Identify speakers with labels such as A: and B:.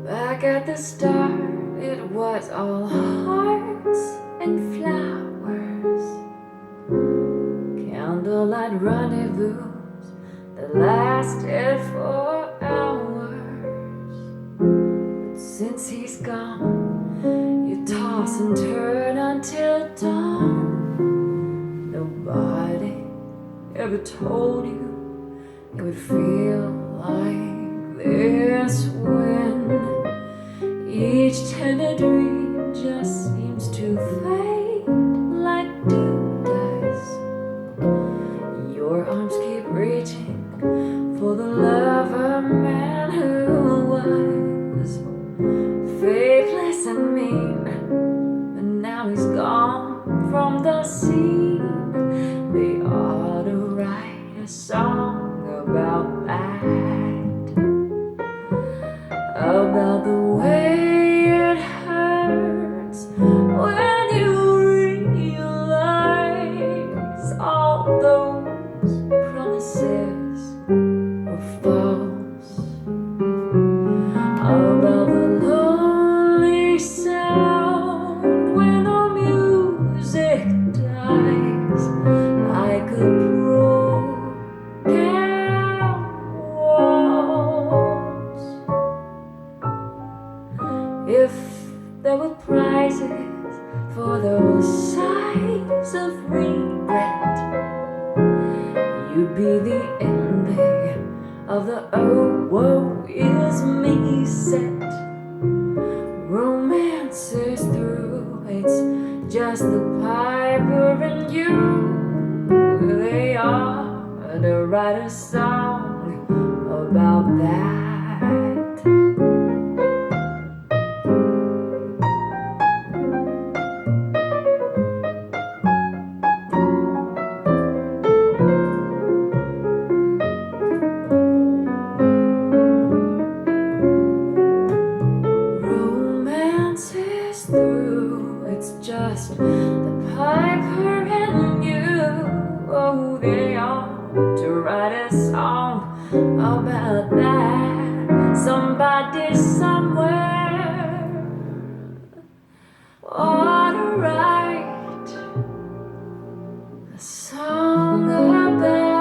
A: Back at the start, it was all hearts and flowers, candlelight rendezvous that lasted for hours. But since he's gone, you toss and turn until dawn. Nobody ever told you it would feel like this when each tender dream just seems to fade like dew does. Your arms keep reaching for the love of a man who was faithless and mean, but now he's gone from the scene. They ought to write a song about that, about the way it hurts when you realize all those promises were false, about the lonely sound when the music dies like a broken waltz. If there were prizes for those sighs of regret, you'd be the envy of the oh, woe is me set. Romance is through, it's just the piper and you. They are to write a song about that. Romance is through, it's just the piper and you. Oh, they ought to write a song about that. Somebody somewhere ought to write a song about that.